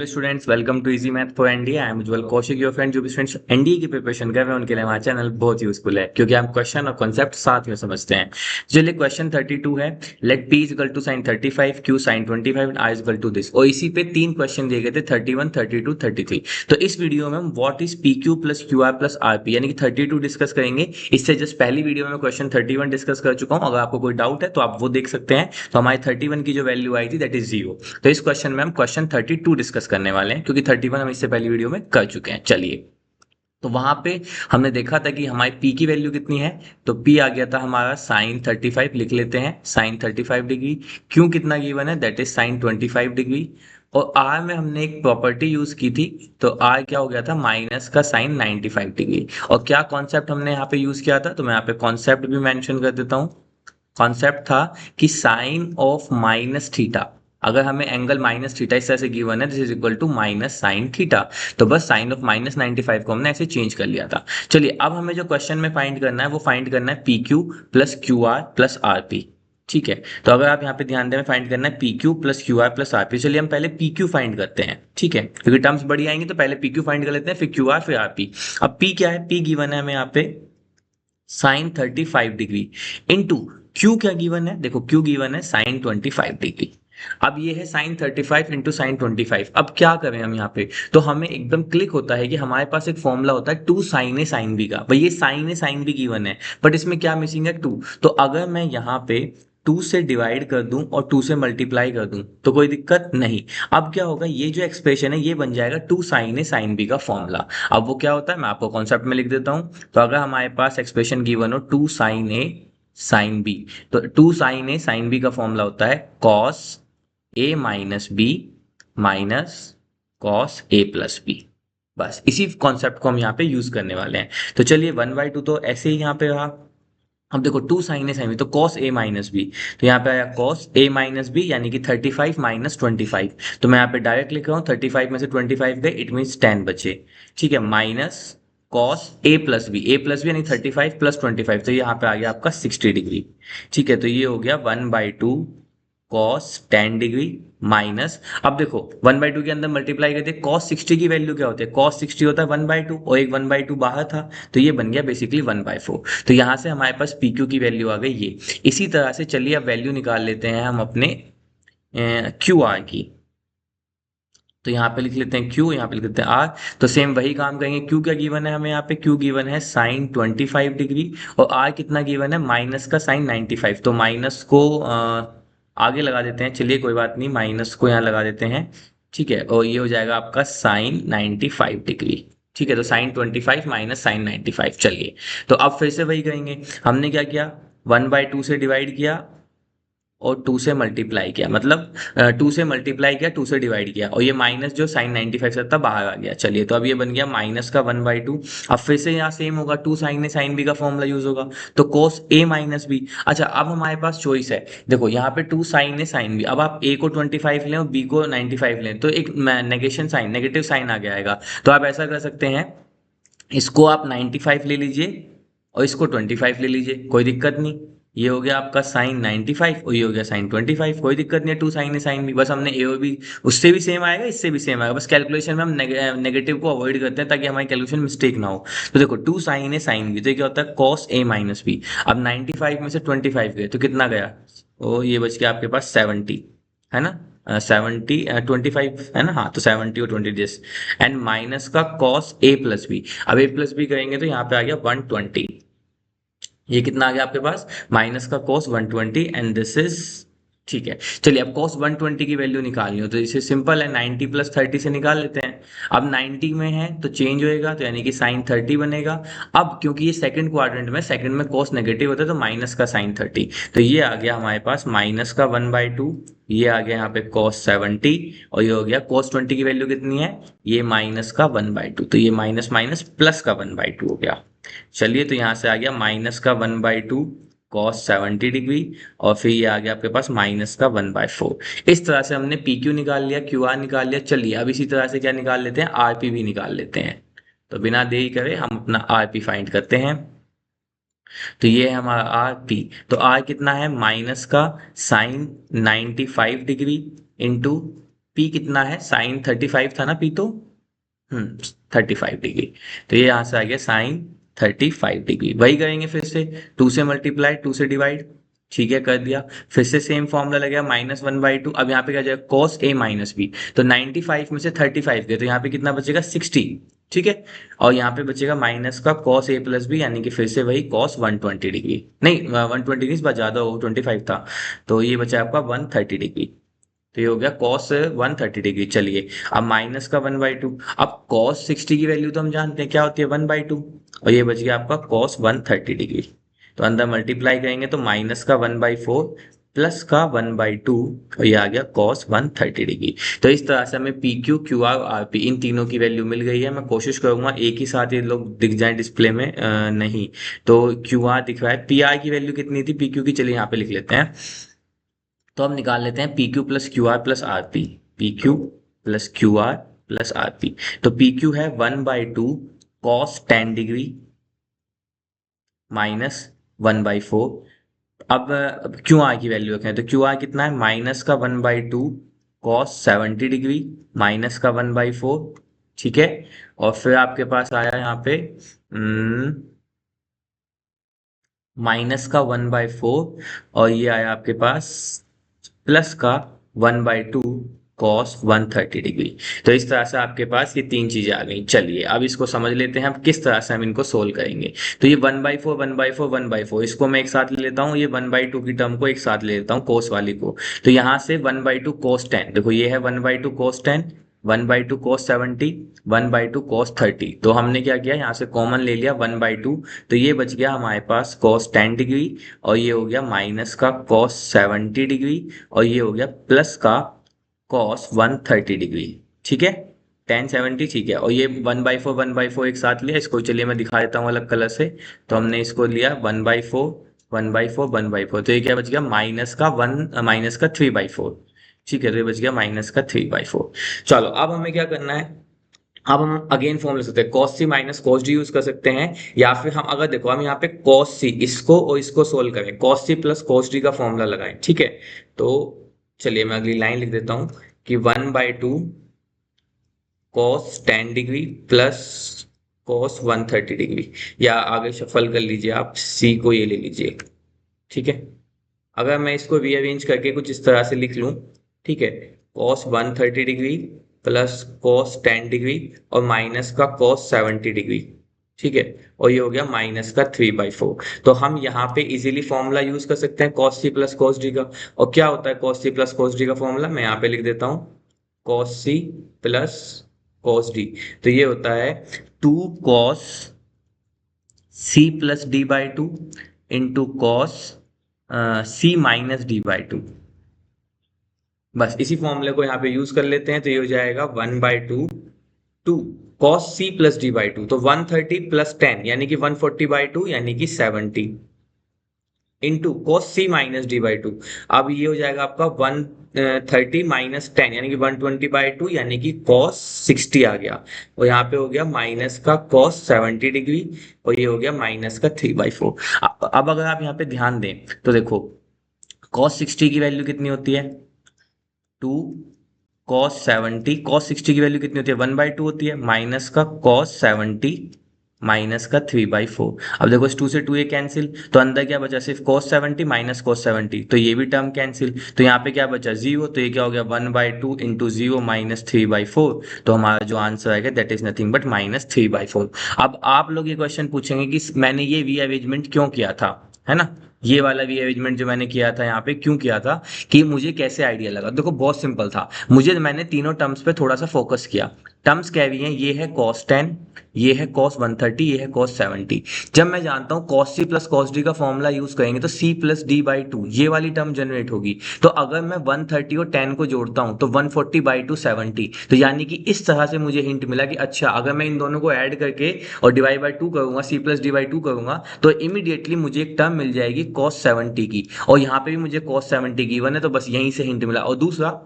Students, welcome to easy math for NDA. I am Ujjwal Kaushik, your friend. जो भी students NDA की preparation कर रहे हैं उनके लिए हमारा चैनल बहुत यूजफुल है, क्योंकि हम क्वेश्चन और कॉन्सेप्ट साथ में समझते हैं। चलिए, क्वेश्चन 32 है। Let p is equal to sine 35, q sine 25 and r is equal to this. और इसी पे तीन क्वेश्चन दिए गए थे, 31, 32, 33। तो इस वीडियो में हम what is P Q plus Q R plus R P यानी कि 32 डिस्कस करेंगे। इससे जस्ट पहली वीडियो में क्वेश्चन 31 डिस्कस कर चुका हूँ। अगर आपको कोई डाउट है तो आप वो देख सकते हैं। तो हमारी 31 की जो वैल्यू आई थी दैट इज 0। तो इस क्वेश्चन में हम क्वेश्चन 32 डिस्कस करने वाले हैं, क्योंकि 31 हम इससे पहली वीडियो में कर चुके हैं। चलिए, तो वहां पे हमने देखा था कि हमारी p की वैल्यू कितनी है। तो p आ गया था हमारा साइन 35, लिख लेते हैं साइन 35 डिग्री। q कितना गिवन है, दैट इज साइन 25 डिग्री। और r में हमने एक प्रॉपर्टी यूज की थी, तो r क्या हो गया था, माइनस का साइन 95 डिग्री। और क्या कॉन्सेप्ट हमने यहाँ पे यूज किया था, तो मैं यहाँ पे कॉन्सेप्ट भी मेंशन कर देता हूँ। कॉन्सेप्ट था कि साइन ऑफ माइनस थीटा, अगर हमें एंगल माइनस थीटा इस तरह से गिवन है, this is equal to minus sine theta. तो बस साइन ऑफ माइनस 95 को हमने ऐसे चेंज कर लिया था। चलिए, अब हमें जो क्वेश्चन में फाइंड करना है वो फाइंड करना है P Q plus Q R plus R P. ठीक है, तो अगर आप यहाँ पे ध्यान दें, फाइंड करना है P Q plus Q R plus R P. चलिए हम पहले पी क्यू फाइंड करते हैं। ठीक है, क्योंकि टर्म्स बड़ी आएंगी, तो पहले पी क्यू फाइंड कर लेते हैं, फिर क्यू आर, फिर आर पी। अब पी क्या है, पी गिवन है हमें यहाँ पे साइन 35 डिग्री इंटू क्यू क्या गिवन है, देखो क्यू गिवन है साइन 25 डिग्री। अब ये है साइन 35 इंटू साइन 25। अब क्या करें हम यहाँ पे, तो हमें एकदम क्लिक होता है कि हमारे पास एक फॉर्मूला होता है two sine A sine B का। भाई ये sine A sine B given है, बट इसमें क्या मिसिंग है, टू। तो अगर मैं यहाँ पे 2 से डिवाइड कर दूं और 2 से मल्टीप्लाई कर दूं तो कोई दिक्कत नहीं। अब क्या होगा, ये जो एक्सप्रेशन है ये बन जाएगा two sine A sine B का फॉर्मूला। अब वो क्या होता है, मैं आपको कॉन्सेप्ट में लिख देता हूं। तो अगर हमारे पास एक्सप्रेशन गिवन हो two sine A sine B, तो two sine A sine B का फॉर्मूला होता है cos A minus B minus cos A plus B. बस इसी कॉन्सेप्ट को हम यहाँ पे यूज करने वाले हैं। तो चलिए, 1/2 तो ऐसे ही यहाँ पे रहा। अब देखो two sine A sine B, तो कॉस ए माइनस बी, तो यहाँ पे आया कॉस ए माइनस बी यानी कि 35 माइनस 25। तो मैं यहाँ पे डायरेक्ट लिख रहा हूँ, 35 में से 25 गए, इट मीन्स 10 बचे। ठीक है, minus cos A plus B यानी 35 प्लस 25, तो यहाँ पे आ गया आपका 60 डिग्री। ठीक है, तो ये हो गया 1/2 कॉस 10 डिग्री माइनस। अब देखो 1/2 के अंदर मल्टीप्लाई करते कॉस 60 की वैल्यू क्या होती है, कॉस 60 होता है 1/2 और एक 1/2 बाहर था, तो ये बन गया बेसिकली 1/4। तो यहाँ से हमारे पास पी क्यू की वैल्यू आ गई ये। इसी तरह से चलिए अब वैल्यू निकाल लेते हैं हम अपने क्यू आर की। तो यहाँ पे लिख लेते हैं क्यू, यहाँ पे लिख लेते हैं आर। तो सेम वही काम करेंगे। क्यू क्या गिवन है हमें, यहाँ पे क्यू गिवन है साइन 25 डिग्री और आर कितना गिवन है, माइनस का साइन 95। तो माइनस को आगे लगा देते हैं, चलिए कोई बात नहीं, माइनस को यहाँ लगा देते हैं। ठीक है, और ये हो जाएगा आपका साइन 95 डिग्री। ठीक है, तो साइन 25 माइनस साइन 95। चलिए, तो अब फिर से वही करेंगे। हमने क्या किया, 1/2 से डिवाइड किया और 2 से मल्टीप्लाई किया, मतलब 2 से मल्टीप्लाई किया, 2 से डिवाइड किया, और ये माइनस जो साइन 95 से था बाहर आ गया। चलिए, तो अब ये बन गया माइनस का 1/2। अब फिर से यहाँ सेम होगा, two sine A sine B का फॉर्मूला यूज होगा, तो कोस ए माइनस बी। अच्छा, अब हमारे पास चॉइस है, देखो यहाँ पे two sine A sine B, अब आप ए को 25 लें और बी को 95 लें, तो एक नेगेशन साइन, नेगेटिव साइन आ गया आएगा। तो आप ऐसा कर सकते हैं, इसको आप 95 ले लीजिए और इसको 25 ले लीजिए, कोई दिक्कत नहीं। ये हो गया आपका साइन 95 और ये हो गया साइन 25, कोई दिक्कत नहीं है, टू साइन है साइन भी। बस हमने ए और बी, उससे भी सेम आएगा इससे भी सेम आएगा, बस कैलकुलेशन में हम नेगेटिव को अवॉइड करते हैं ताकि हमारी कैलकुलेशन मिस्टेक ना हो। तो देखो टू साइन है साइन बी, तो क्या होता है कॉस ए माइनस बी। अब 95 में से 25 गए तो कितना गया, ओ ये बच गया आपके पास 70, है ना। 70 25 है ना, हाँ, तो 70 और 20 दिस एंड माइनस का कॉस ए प्लस बी। अब ए प्लस बी करेंगे तो यहाँ पे आ गया 120। ये कितना आ गया आपके पास, माइनस का cos 120 एंड दिस इज, ठीक है। चलिए, अब cos 120 की वैल्यू निकालनी हो तो इसे सिंपल है, 90 प्लस 30 से निकाल लेते हैं। अब 90 में है तो चेंज होएगा, तो यानी कि साइन 30 बनेगा। अब क्योंकि ये सेकंड क्वाड्रेंट में, सेकंड में cos नेगेटिव होता है, तो माइनस का साइन 30। तो ये आ गया हमारे पास माइनस का 1/2, ये आ गया यहाँ पे cos 70 और ये हो गया cos 20 की वैल्यू कितनी है, ये माइनस का 1/2, तो ये माइनस माइनस प्लस का 1/2 हो गया। चलिए, तो यहां से आ गया माइनस का 1/2 कॉस 70 डिग्री और फिर ये आ गया आपके पास माइनस का 1/4। इस तरह से हमने पी क्यू निकाल लिया, क्यू आर निकाल लिया। चलिए, अब इसी तरह से क्या निकाल लेते हैं, आर पी भी निकाल लेते हैं। तो बिना देरी करे हम अपना आर पी फाइंड करते हैं। तो ये है हमारा आर पी। तो आर कितना है, माइनस का साइन 95 डिग्री इंटू पी कितना है, साइन 35 था ना पी तो, 35 डिग्री। तो ये यहाँ से आ गया साइन 35 डिग्री। वही करेंगे फिर से, 2 से मल्टीप्लाई 2 से डिवाइड, ठीक है कर दिया। फिर से सेम फॉर्मूला लगेगा -1/2। अब यहाँ पे क्या जाएगा, कॉस ए माइनस बी। तो 95 में से 35 गए तो यहाँ पे कितना बचेगा 60, ठीक है। और यहाँ पे बचेगा माइनस का कॉस ए प्लस बी, यानी कि फिर से वही कॉस 120 डिग्री, नहीं 120 नहीं, इस बार ज्यादा हो 25 था। तो ये बचा आपका 130 डिग्री। तो ये हो गया कॉस 130 डिग्री। चलिए अब माइनस का 1/2। अब कॉस 60 की वैल्यू तो हम जानते हैं क्या होती है, 1/2। और ये बच गया आपका कॉस 130 डिग्री। तो अंदर मल्टीप्लाई करेंगे तो माइनस का 1/4 प्लस का 1/2, और ये आ गया कॉस 130 डिग्री। तो इस तरह से हमें P Q Q R R P इन तीनों की वैल्यू मिल गई है। मैं कोशिश करूंगा एक ही साथ ये लोग दिख जाए डिस्प्ले में, नहीं तो क्यू आर दिख रहा है। पी आर की वैल्यू कितनी थी पी क्यू की, चलिए यहाँ पे लिख लेते हैं। तो हम निकाल लेते हैं P Q plus Q R plus R P, P Q plus Q R plus R P. तो पी क्यू है 1/2 कॉस 10 डिग्री माइनस 1/4। अब क्यू आर की वैल्यू रखें तो क्यू आर कितना है, माइनस का 1/2 कॉस 70 डिग्री माइनस का 1/4, ठीक है। और फिर आपके पास आया यहाँ पे माइनस का 1/4, और ये आया आपके पास प्लस का 1/2 कॉस 130 डिग्री। तो इस तरह से आपके पास ये तीन चीजें आ गई। चलिए अब इसको समझ लेते हैं हम किस तरह से हम इनको सोल्व करेंगे। तो ये 1/4 1/4 1/4 इसको मैं एक साथ ले लेता हूँ, ये 1/2 की टर्म को एक साथ ले लेता हूँ कोस वाली को। तो यहाँ से 1/2 कोस 10, देखो ये है 1/2 कोस 10, 1/2 कोस 70, 1/2 कोस 30। तो हमने क्या किया, यहाँ से कॉमन ले लिया 1/2। तो ये बच गया हमारे पास कॉस 10 डिग्री, और ये हो गया माइनस का कॉस 70 डिग्री, और ये हो गया प्लस का कॉस 130 डिग्री, ठीक है। 10 70, ठीक है। और ये 1/4 एक साथ लिया, इसको चलिए मैं दिखा देता हूँ अलग कलर से। तो हमने इसको लिया 1/4 1/4 1/4, तो ये क्या बच गया माइनस का 3/4, ठीक है। तो ये बच गया माइनस का 3/4। चलो अब हमें क्या करना है, अब हम अगेन फॉर्म ले सकते हैं, cos c minus cos d use कर सकते हैं। या फिर हम अगर देखो हम यहाँ पे cos c इसको और इसको सोल्व करें, cos c plus cos d का फॉर्मूला लगाएं, ठीक है। तो चलिए मैं अगली लाइन लिख देता हूँ कि 1/2 cos 10 degree plus cos 130 degree, या आगे शफल कर लीजिए आप, c को ये ले लीजिए, ठीक है। अगर मैं इसको रीअरेंज करके कुछ इस तरह से लिख लूं, ठीक है, cos 130 degree plus cos 10 degree और माइनस का cos 70 डिग्री, ठीक है। और ये हो गया माइनस का 3/4। तो हम यहाँ पे इजीली फॉर्मूला यूज कर सकते हैं cos c plus cos d का। और क्या होता है cos c plus cos d का फॉर्मूला, मैं यहाँ पे लिख देता हूँ cos c plus cos d। तो ये होता है 2 cos c plus d/2 into cos c minus d/2। बस इसी फॉर्मूले को यहाँ पे यूज कर लेते हैं, तो ये हो जाएगा 1/2 2 cos c प्लस d/2। तो 130 प्लस 10 यानी कि 140/2 यानी कि 70 into cos c minus d/2। अब ये हो जाएगा आपका 130 माइनस 10 यानी कि 120/2 यानी कि cos 60 आ गया। और यहाँ पे हो गया माइनस का cos 70 डिग्री, और ये हो गया माइनस का 3/4। अब अगर आप यहाँ पे ध्यान दें तो देखो cos 60 की वैल्यू कितनी होती है, 2 cos 60 की वैल्यू कितनी होती है, 1/2 होती है, माइनस का cos 70 माइनस का 3/4। अब देखो इस 2 से 2 ये कैंसिल, तो अंदर क्या बचा, सिर्फ cos 70 माइनस cos 70, तो ये भी टर्म कैंसिल। तो यहाँ पे क्या बचा 0, तो ये क्या हो गया 1/2 इंटू 0 माइनस 3/4। तो हमारा जो आंसर आएगा दैट इज नथिंग बट -3/4। अब आप लोग ये क्वेश्चन पूछेंगे कि मैंने ये रीअरेंजमेंट क्यों किया था, है ना। ये वाला रीअरेंजमेंट जो मैंने किया था यहाँ पे क्यों किया था, कि मुझे कैसे आइडिया लगा। देखो बहुत सिंपल था, मैंने तीनों टर्म्स पे थोड़ा सा फोकस किया। टर्म्स क्या भी हैं, ये है cos 10, ये है cos 130, ये है cos 70। जब मैं जानता हूँ cos c plus cos d का फॉर्मूला यूज करेंगे तो c प्लस d/2 ये वाली टर्म जनरेट होगी। तो अगर मैं 130 और 10 को जोड़ता हूँ तो 140/2 70। तो यानी कि इस तरह से मुझे हिंट मिला कि अच्छा अगर मैं इन दोनों को ऐड करके और डिवाइड बाई 2 करूंगा, c प्लस d/2 करूंगा, तो इमीडिएटली मुझे एक टर्म मिल जाएगी cos 70 की। और यहाँ पे भी मुझे cos 70 गिवन है, तो बस यहीं से हिंट मिला। और दूसरा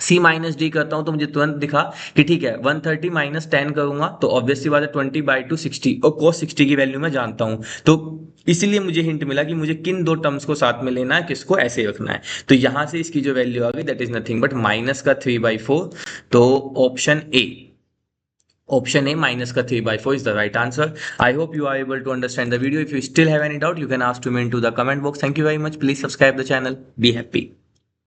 सी माइनस डी करता हूं तो मुझे तुरंत दिखा कि ठीक है 130 माइनस 10 करूंगा तो ऑब्वियसली बात है 20/2 60 और cos 60 की वैल्यू मैं जानता हूं। तो इसीलिए मुझे हिंट मिला कि मुझे किन दो टर्म्स को साथ में लेना है, किसको ऐसे ही रखना है। तो यहां से इसकी जो वैल्यू आ गई that is nothing but minus का 3/4। तो ऑप्शन ए माइनस का 3/4 is the right answer. I hope you are able to understand the video. If you still have any doubt, you can ask to me into the comment box. Thank you very much. Please subscribe the channel. Be happy.